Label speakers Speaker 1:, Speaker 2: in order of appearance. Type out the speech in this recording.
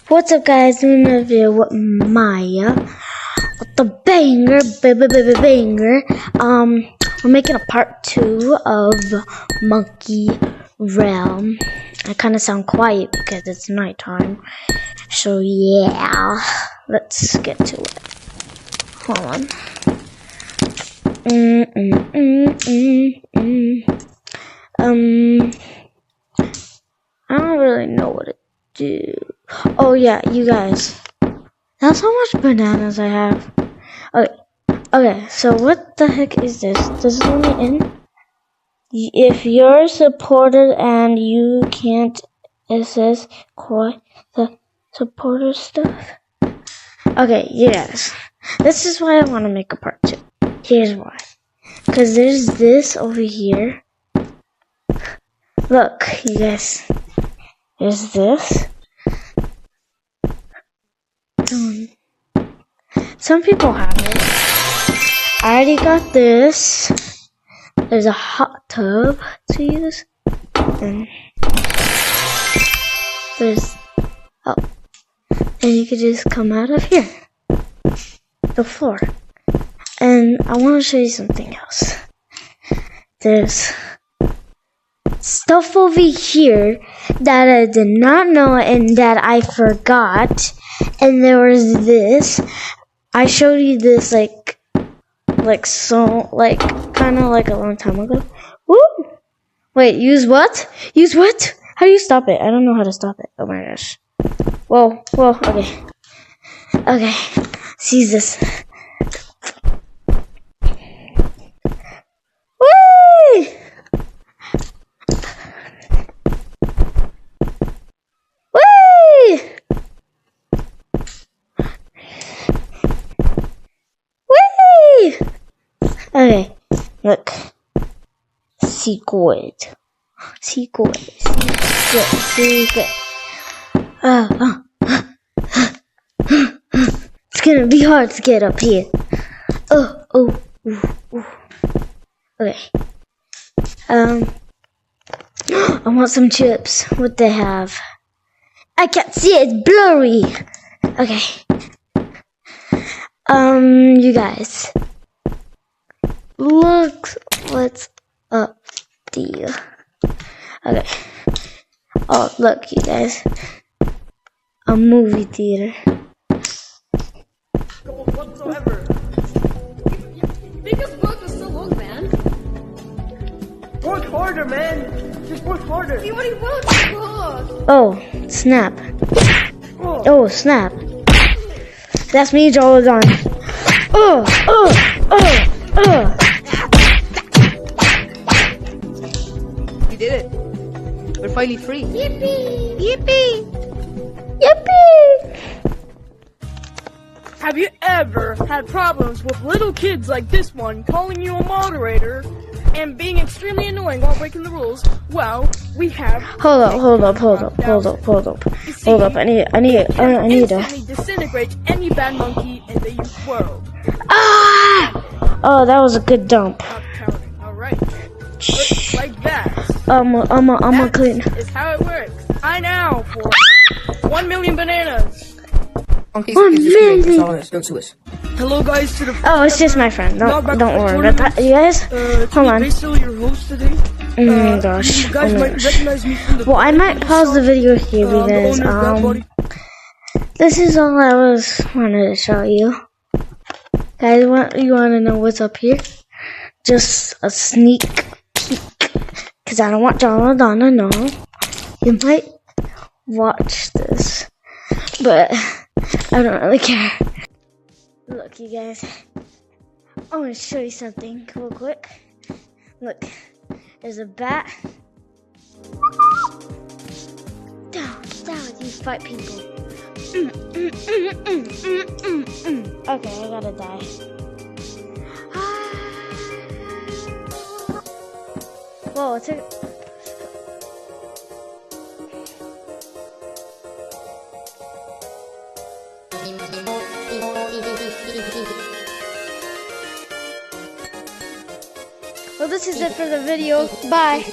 Speaker 1: What's up, guys? I'm in a video with Maya with the banger, banger. We're making a part 2 of Monkey Realm. I kind of sound quiet because it's nighttime. So yeah, let's get to it. Hold on. I don't really know what to do. Oh yeah, you guys. That's how much bananas I have. Okay, so what the heck is this? This is only in if you're supported and you can't access quite the supporter stuff. Okay, you guys. This is why I want to make a part 2. Here's why. Because there's this over here. Look, you guys. There's this. Some people have it. I already got this. There's a hot tub to use. And there's and you could just come out of here. The floor. And I want to show you something else. There's stuff over here that I did not know and that I forgot. And there was this. I showed you this kind of like a long time ago. Woo! Wait, use what? Use what? How do you stop it? I don't know how to stop it. Oh my gosh. Whoa, okay. Okay, see this. Whee! Whee! Whee! Okay, look. Secret. It's gonna be hard to get up here. Okay. I want some chips. What they have? I can't see it. It's blurry. Okay. You guys. Look what's up there. Okay. Oh, look, you guys. A movie theater.
Speaker 2: Whatsoever. Biggest book is so long, man.
Speaker 3: Work harder, man. Just work harder.
Speaker 2: See what he wrote in the book.
Speaker 1: Oh, snap. Oh, snap. That's me, Jordan.
Speaker 3: You did it. We're finally free.
Speaker 2: Yippee!
Speaker 1: Yippee! Yippee!
Speaker 4: Have you ever had problems with little kids like this one calling you a moderator and being extremely annoying while breaking the rules? Well, we have.
Speaker 1: Hold up. I need to.
Speaker 4: Disintegrate any bad monkey in the world.
Speaker 1: Ah! Oh, that was a good dump.
Speaker 4: Not counting. All right. Like that.
Speaker 1: I'm clean.
Speaker 4: Is how it works. I now for 1 million bananas.
Speaker 3: Don't sue us.
Speaker 4: Hello, guys. To the.
Speaker 1: Oh, it's just my friend. Don't worry about that, you guys. Hold on.
Speaker 4: Are still your host today?
Speaker 1: Oh gosh.
Speaker 4: You guys might recognize me from the.
Speaker 1: Well, I might pause the video here because this is all I wanted to show you. Guys, you want to know what's up here? Just a sneak peek, because I don't want Jonathan to know. You might watch this, but I don't really care. Look, you guys, I want to show you something real quick. Look, there's a bat. Down, you fight people. Okay, I gotta die. Whoa, it's a. Well, this is it for the video. Bye.